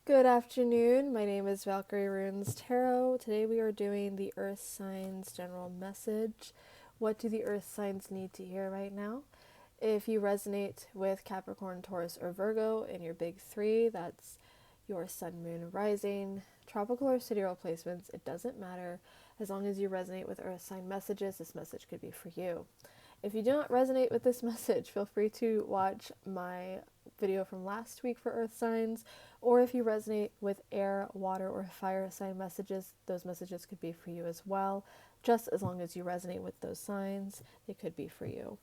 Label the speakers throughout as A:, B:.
A: Good afternoon. My name is ValkyrieRunes Tarot. Today we are doing the Earth Signs General Message. What do the Earth Signs need to hear right now? If you resonate with Capricorn, Taurus, or Virgo in your big three, that's your Sun, Moon, Rising, tropical or sidereal placements, it doesn't matter. As long as you resonate with Earth sign messages, this message could be for you. If you do not resonate with this message, feel free to watch my video from last week for Earth signs, or if you resonate with air, water, or fire sign messages, those messages could be for you as well. Just as long as you resonate with those signs, they could be for you.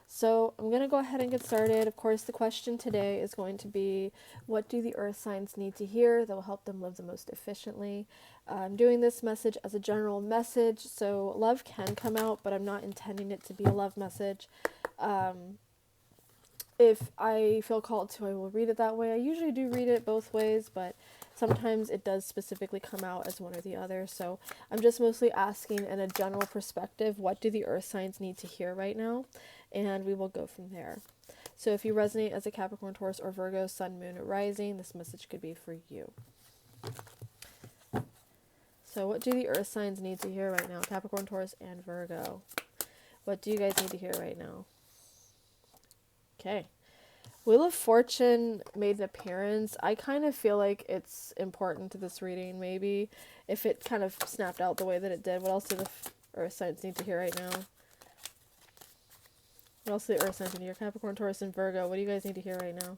A: So I'm going to go ahead and get started. Of course, the question today is going to be, what do the earth signs need to hear that will help them live the most efficiently? I'm doing this message as a general message, so love can come out, but I'm not intending it to be a love message. If I feel called to, I will read it that way. I usually do read it both ways, but sometimes it does specifically come out as one or the other. So I'm just mostly asking in a general perspective, what do the earth signs need to hear right now? And we will go from there. So if you resonate as a Capricorn, Taurus, or Virgo, Sun, Moon, or Rising, this message could be for you. So what do the earth signs need to hear right now? Capricorn, Taurus, and Virgo. What do you guys need to hear right now? Okay. Wheel of Fortune made an appearance. I kind of feel like it's important to this reading, maybe. If it kind of snapped out the way that it did. What else do the earth signs need to hear right now? What else do the earth signs need to hear? Capricorn, Taurus, and Virgo. What do you guys need to hear right now?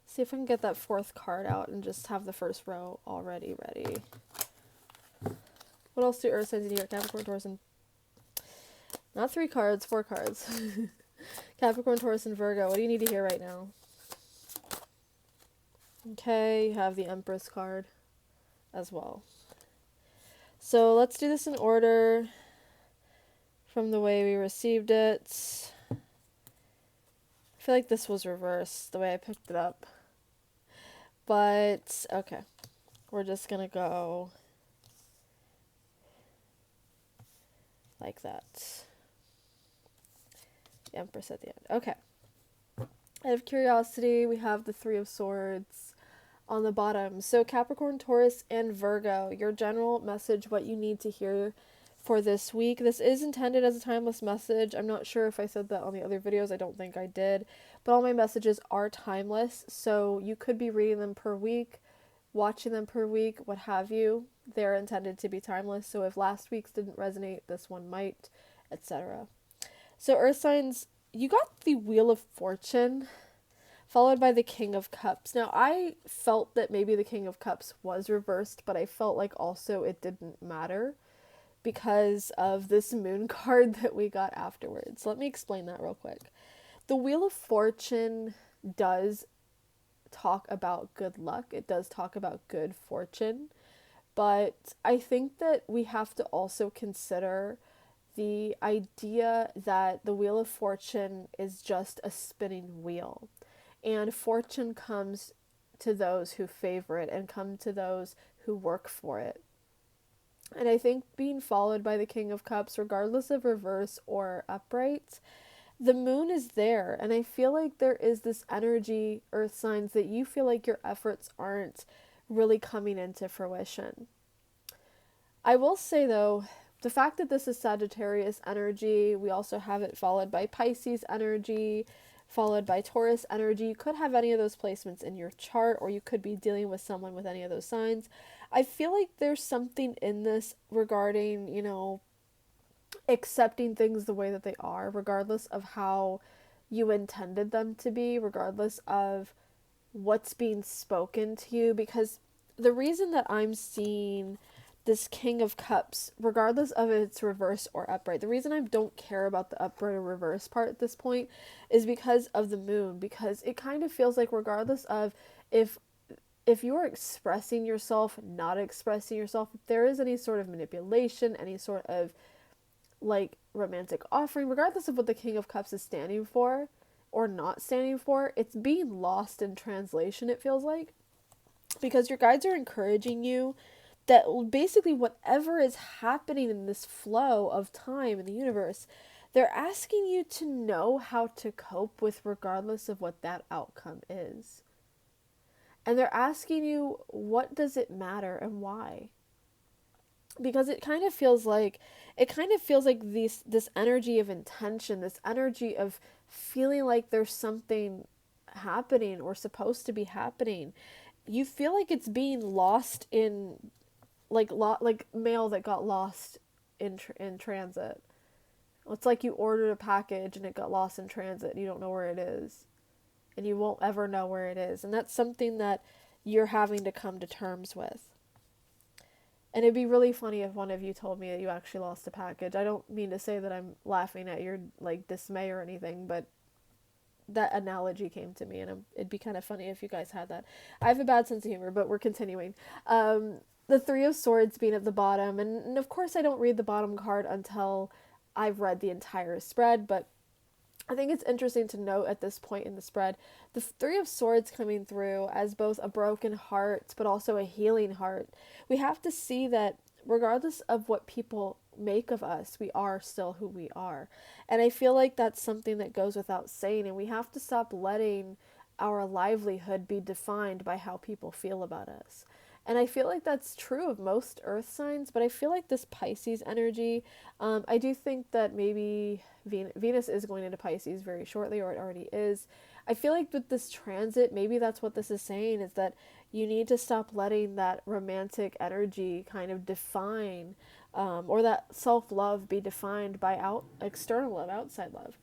A: See if I can get that fourth card out and just have the first row already ready. What else do earth signs need to hear? Capricorn, Taurus, and... Not 3 cards, 4 cards. Capricorn, Taurus, and Virgo. What do you need to hear right now? Okay, you have the Empress card as well. So let's do this in order from the way we received it. I feel like this was reversed the way I picked it up. But, okay. We're just going to go like that. The Empress at the end. Okay. Out of curiosity, we have the Three of Swords on the bottom. So Capricorn, Taurus, and Virgo, your general message, what you need to hear for this week. This is intended as a timeless message. I'm not sure if I said that on the other videos. I don't think I did. But all my messages are timeless. So you could be reading them per week, watching them per week, what have you. They're intended to be timeless. So if last week's didn't resonate, this one might, etc. So earth signs, you got the Wheel of Fortune, followed by the King of Cups. Now, I felt that maybe the King of Cups was reversed, but I felt like also it didn't matter because of this moon card that we got afterwards. Let me explain that real quick. The Wheel of Fortune does talk about good luck. It does talk about good fortune. But I think that we have to also consider the idea that the Wheel of Fortune is just a spinning wheel. And fortune comes to those who favor it and come to those who work for it. And I think being followed by the King of Cups, regardless of reverse or upright, the moon is there. And I feel like there is this energy, earth signs, that you feel like your efforts aren't really coming into fruition. I will say, though, the fact that this is Sagittarius energy, we also have it followed by Pisces energy, followed by Taurus energy. You could have any of those placements in your chart, or you could be dealing with someone with any of those signs. I feel like there's something in this regarding, accepting things the way that they are, regardless of how you intended them to be, regardless of what's being spoken to you. Because the reason that I'm seeing this King of Cups, regardless of its reverse or upright, the reason I don't care about the upright or reverse part at this point is because of the moon. Because it kind of feels like, regardless of if you're expressing yourself, not expressing yourself, if there is any sort of manipulation, any sort of like romantic offering, regardless of what the King of Cups is standing for or not standing for, it's being lost in translation, it feels like. Because your guides are encouraging you that basically whatever is happening in this flow of time in the universe, They're asking you to know how to cope with regardless of what that outcome is. And they're asking you, what does it matter and why? Because it kind of feels like this energy of intention, this energy of feeling like there's something happening or supposed to be happening. You feel like it's being lost in like mail that got lost in transit. It's like you ordered a package and it got lost in transit. You don't know where it is, and you won't ever know where it is. And that's something that you're having to come to terms with. And it'd be really funny if one of you told me that you actually lost a package. I don't mean to say that I'm laughing at your like dismay or anything, but that analogy came to me, and it'd be kind of funny if you guys had that. I have a bad sense of humor, but we're continuing. The Three of Swords being at the bottom, and of course I don't read the bottom card until I've read the entire spread, but I think it's interesting to note at this point in the spread, the Three of Swords coming through as both a broken heart, but also a healing heart. We have to see that regardless of what people make of us, we are still who we are. And I feel like that's something that goes without saying, and we have to stop letting our livelihood be defined by how people feel about us. And I feel like that's true of most earth signs, but I feel like this Pisces energy, I do think that maybe Venus is going into Pisces very shortly, or it already is. I feel like with this transit, maybe that's what this is saying, is that you need to stop letting that romantic energy kind of define, or that self-love be defined by external love, outside love.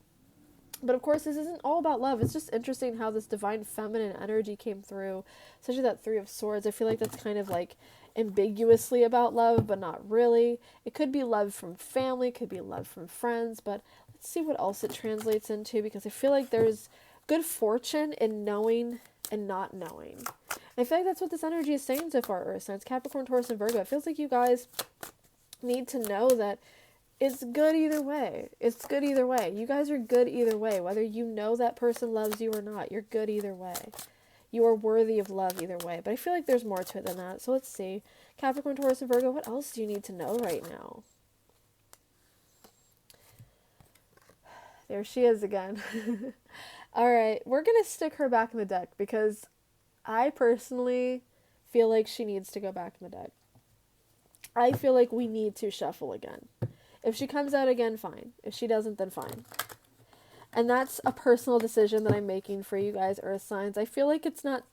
A: But of course, this isn't all about love. It's just interesting how this divine feminine energy came through, especially that Three of Swords. I feel like that's kind of like ambiguously about love, but not really. It could be love from family, could be love from friends, but let's see what else it translates into, because I feel like there's good fortune in knowing and not knowing. And I feel like that's what this energy is saying so far, Earth signs, Capricorn, Taurus, and Virgo. It feels like you guys need to know that it's good either way. It's good either way. You guys are good either way. Whether you know that person loves you or not, you're good either way. You are worthy of love either way. But I feel like there's more to it than that. So let's see. Capricorn, Taurus, and Virgo, what else do you need to know right now? There she is again. Alright, we're going to stick her back in the deck because I personally feel like she needs to go back in the deck. I feel like we need to shuffle again. If she comes out again, fine. If she doesn't, then fine. And that's a personal decision that I'm making for you guys, Earth signs. I feel like it's not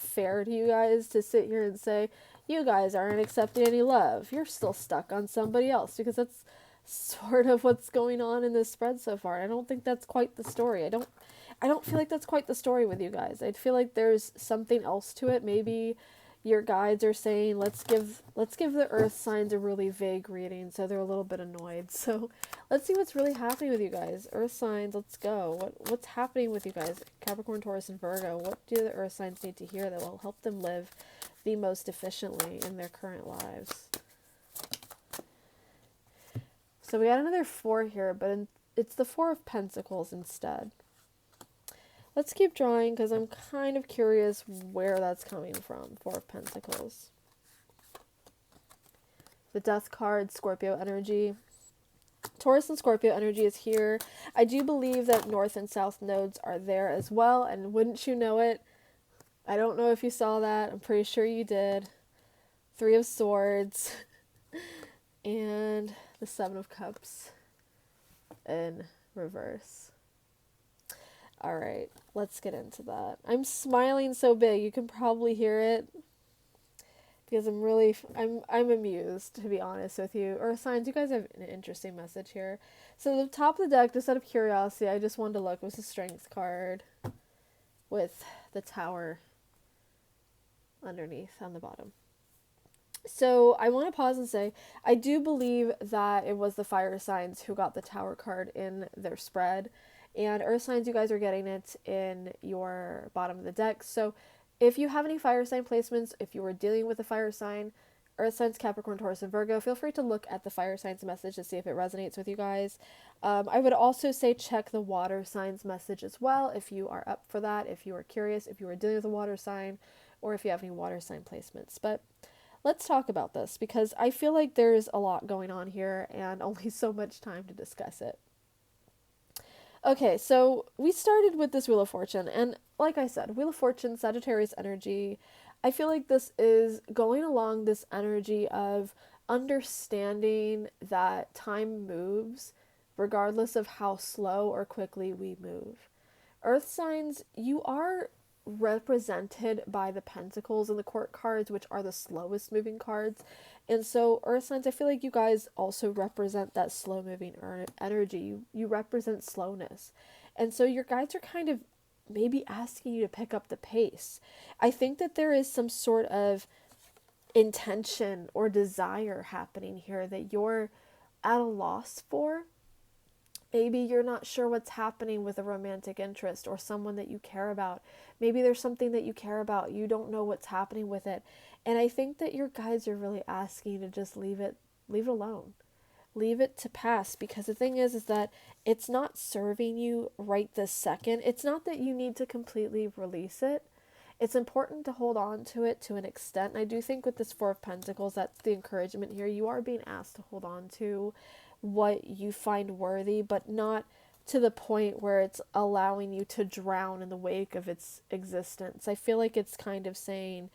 A: fair to you guys to sit here and say, you guys aren't accepting any love. You're still stuck on somebody else, because that's sort of what's going on in this spread so far. I don't think that's quite the story. I don't feel like that's quite the story with you guys. I feel like there's something else to it. Maybe your guides are saying, let's give the earth signs a really vague reading, so they're a little bit annoyed. So let's see what's really happening with you guys. Earth signs, let's go. What's happening with you guys? Capricorn, Taurus, and Virgo. What do the earth signs need to hear that will help them live the most efficiently in their current lives? So we got another 4 here, but it's the 4 of Pentacles instead. Let's keep drawing because I'm kind of curious where that's coming from. 4 of Pentacles. The Death card, Scorpio energy. Taurus and Scorpio energy is here. I do believe that North and South nodes are there as well, and wouldn't you know it? I don't know if you saw that. I'm pretty sure you did. 3 of Swords. And the 7 of Cups in reverse. Alright, let's get into that. I'm smiling so big, you can probably hear it. Because I'm amused, to be honest with you. Earth signs, you guys have an interesting message here. So the top of the deck, just out of curiosity, I just wanted to look, was the Strength card with the Tower underneath on the bottom. So I want to pause and say, I do believe that it was the fire signs who got the Tower card in their spread. And earth signs, you guys are getting it in your bottom of the deck. So if you have any fire sign placements, if you were dealing with a fire sign, earth signs, Capricorn, Taurus, and Virgo, feel free to look at the fire signs message to see if it resonates with you guys. I would also say check the water signs message as well if you are up for that, if you are curious, if you are dealing with a water sign, or if you have any water sign placements. But let's talk about this because I feel like there's a lot going on here and only so much time to discuss it. Okay, so we started with this Wheel of Fortune, and like I said, Wheel of Fortune, Sagittarius energy. I feel like this is going along this energy of understanding that time moves regardless of how slow or quickly we move. Earth signs, you are represented by the pentacles and the court cards, which are the slowest moving cards. And so, earth signs, I feel like you guys also represent that slow moving energy. You represent slowness. And so, your guides are kind of maybe asking you to pick up the pace. I think that there is some sort of intention or desire happening here that you're at a loss for. Maybe you're not sure what's happening with a romantic interest or someone that you care about. Maybe there's something that you care about. You don't know what's happening with it. And I think that your guides are really asking you to just leave it alone. Leave it to pass, because the thing is that it's not serving you right this second. It's not that you need to completely release it. It's important to hold on to it to an extent. And I do think with this Four of Pentacles, that's the encouragement here. You are being asked to hold on to what you find worthy, but not to the point where it's allowing you to drown in the wake of its existence. I feel like it's kind of saying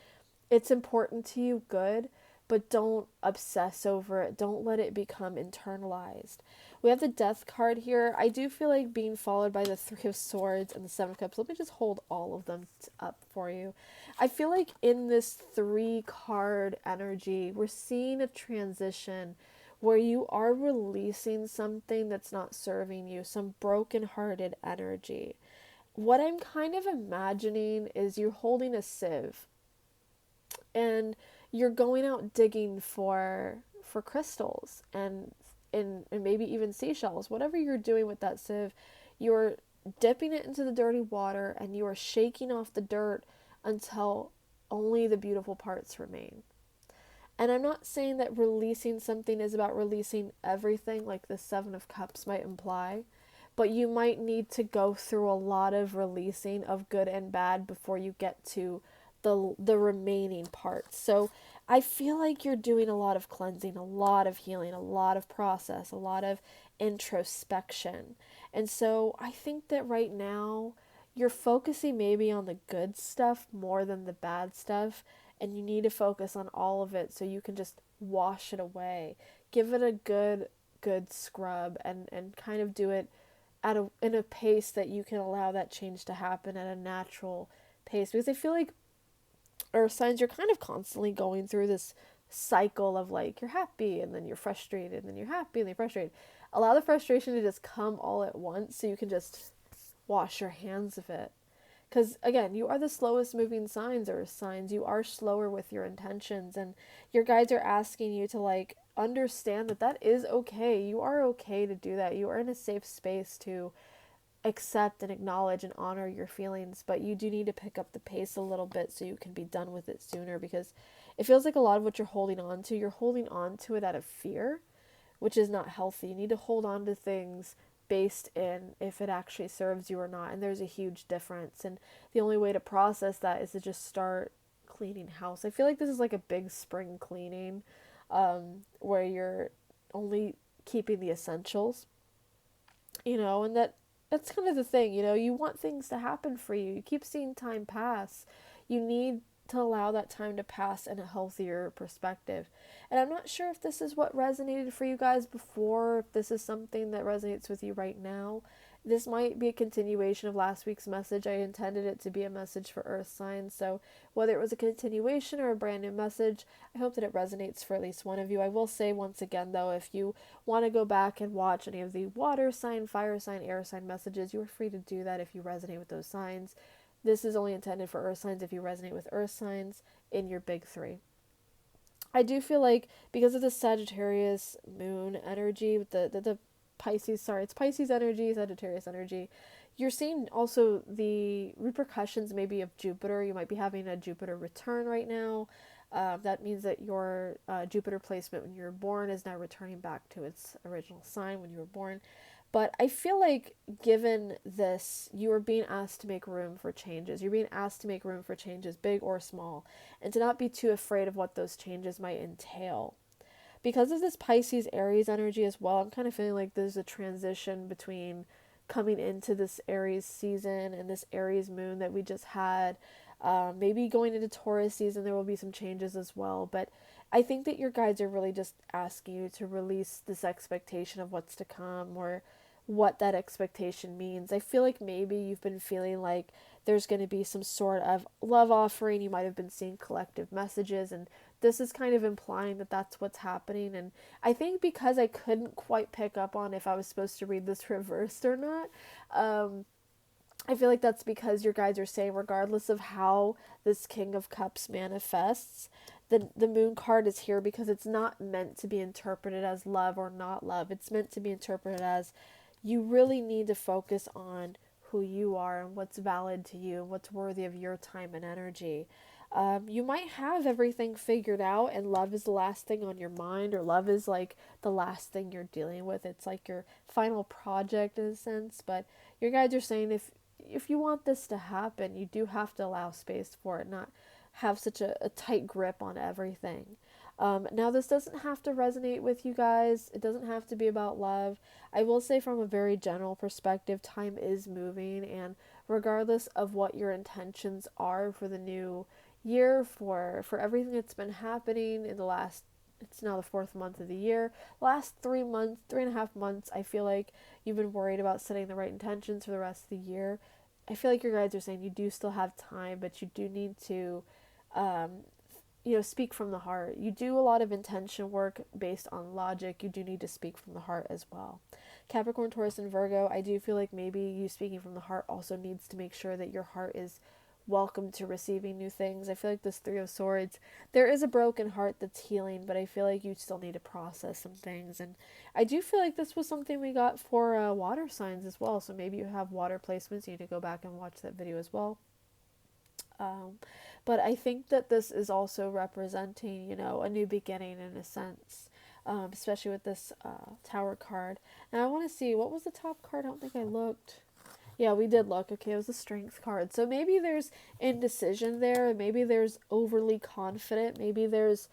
A: it's important to you, good, but don't obsess over it. Don't let it become internalized. We have the Death card here. I do feel like being followed by the Three of Swords and the Seven of Cups. Let me just hold all of them up for you. I feel like in this three card energy, we're seeing a transition where you are releasing something that's not serving you, some broken-hearted energy. What I'm kind of imagining is you're holding a sieve and you're going out digging for crystals and maybe even seashells. Whatever you're doing with that sieve, you're dipping it into the dirty water and you are shaking off the dirt until only the beautiful parts remain. And I'm not saying that releasing something is about releasing everything, like the Seven of Cups might imply, but you might need to go through a lot of releasing of good and bad before you get to the remaining parts. So I feel like you're doing a lot of cleansing, a lot of healing, a lot of process, a lot of introspection. And so I think that right now you're focusing maybe on the good stuff more than the bad stuff, and you need to focus on all of it so you can just wash it away. Give it a good scrub and kind of do it at a in a pace that you can allow that change to happen at a natural pace, because I feel like earth signs, you're kind of constantly going through this cycle of like you're happy and then you're frustrated and then you're happy and then you're frustrated. Allow the frustration to just come all at once so you can just wash your hands of it. Because again, you are the slowest moving signs, or signs. You are slower with your intentions, and your guides are asking you to like understand that that is okay. You are okay to do that. You are in a safe space to accept and acknowledge and honor your feelings, but you do need to pick up the pace a little bit so you can be done with it sooner, because it feels like a lot of what you're holding on to it out of fear, which is not healthy. You need to hold on to things based in if it actually serves you or not, and there's a huge difference, and the only way to process that is to just start cleaning house. I feel like this is like a big spring cleaning, where you're only keeping the essentials, and that's kind of the thing, you want things to happen for you. You keep seeing time pass. You need to allow that time to pass in a healthier perspective. And I'm not sure if this is what resonated for you guys before, if this is something that resonates with you right now. This might be a continuation of last week's message. I intended it to be a message for earth signs, so whether it was a continuation or a brand new message, I hope that it resonates for at least one of you. I will say once again though, if you want to go back and watch any of the water sign, fire sign, air sign messages, you are free to do that if you resonate with those signs. This is only intended for earth signs if you resonate with earth signs in your big three. I do feel like because of the Sagittarius moon energy with the Pisces, sorry, it's Pisces energy, Sagittarius energy. You're seeing also the repercussions maybe of Jupiter. You might be having a Jupiter return right now. That means that your Jupiter placement when you were born is now returning back to its original sign when you were born. But I feel like given this, you are being asked to make room for changes. You're being asked to make room for changes, big or small, and to not be too afraid of what those changes might entail. Because of this Pisces Aries energy as well, I'm kind of feeling like there's a transition between coming into this Aries season and this Aries moon that we just had. Maybe going into Taurus season, there will be some changes as well. But I think that your guides are really just asking you to release this expectation of what's to come, or what that expectation means. I feel like maybe you've been feeling like there's going to be some sort of love offering. You might have been seeing collective messages, and this is kind of implying that that's what's happening. And I think because I couldn't quite pick up on if I was supposed to read this reversed or not, I feel like that's because your guides are saying, regardless of how this King of Cups manifests, the Moon card is here because it's not meant to be interpreted as love or not love. It's meant to be interpreted as you really need to focus on who you are and what's valid to you and what's worthy of your time and energy. You might have everything figured out, and love is the last thing on your mind, or love is like the last thing you're dealing with. It's like your final project in a sense. But your guides are saying if you want this to happen, you do have to allow space for it, not have such a tight grip on everything. Now, this doesn't have to resonate with you guys. It doesn't have to be about love. I will say, from a very general perspective, time is moving, and regardless of what your intentions are for the new year, for everything that's been happening in the last, it's now the fourth month of the year, last 3 months, 3.5 months, I feel like you've been worried about setting the right intentions for the rest of the year. I feel like your guides are saying you do still have time, but you do need to um, speak from the heart. You do a lot of intention work based on logic. You do need to speak from the heart as well. Capricorn, Taurus, and Virgo, I do feel like maybe you speaking from the heart also needs to make sure that your heart is welcome to receiving new things. I feel like this Three of Swords, there is a broken heart that's healing, but I feel like you still need to process some things. And I do feel like this was something we got for water signs as well. So maybe you have water placements. You need to go back and watch that video as well. Um, but I think that this is also representing, a new beginning in a sense, especially with this Tower card. And I want to see, what was the top card? I don't think I looked. Yeah, we did look. Okay, it was a Strength card. So maybe there's indecision there. Maybe there's overly confident. Maybe there's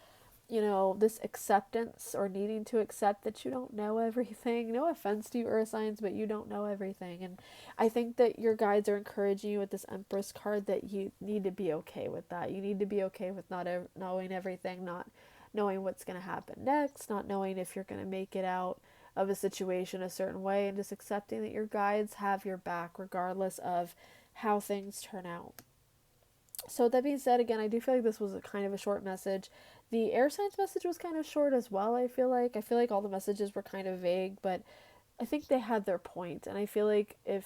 A: this acceptance or needing to accept that you don't know everything. No offense to you, Earth signs, but you don't know everything. And I think that your guides are encouraging you with this Empress card that you need to be okay with that. You need to be okay with not knowing everything, not knowing what's going to happen next, not knowing if you're going to make it out of a situation a certain way, and just accepting that your guides have your back regardless of how things turn out. So with that being said, again, I do feel like this was a kind of a short message. The air signs message was kind of short as well. I feel like all the messages were kind of vague, but I think they had their point. And I feel like if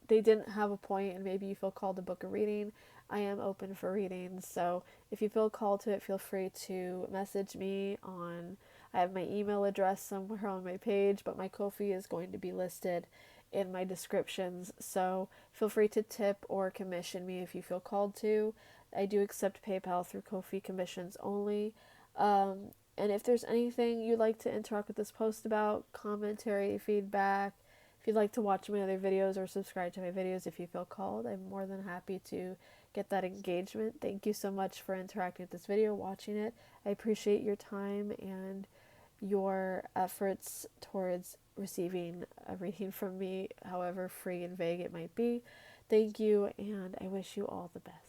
A: they didn't have a point, and maybe you feel called to book a reading, I am open for readings. So if you feel called to it, feel free to message me on. I have my email address somewhere on my page, but my Ko-fi is going to be listed in my descriptions. So feel free to tip or commission me if you feel called to. I do accept PayPal through Ko-fi commissions only. And if there's anything you'd like to interact with this post about, commentary, feedback, if you'd like to watch my other videos or subscribe to my videos if you feel called, I'm more than happy to get that engagement. Thank you so much for interacting with this video, watching it. I appreciate your time and your efforts towards receiving a reading from me, however free and vague it might be. Thank you, and I wish you all the best.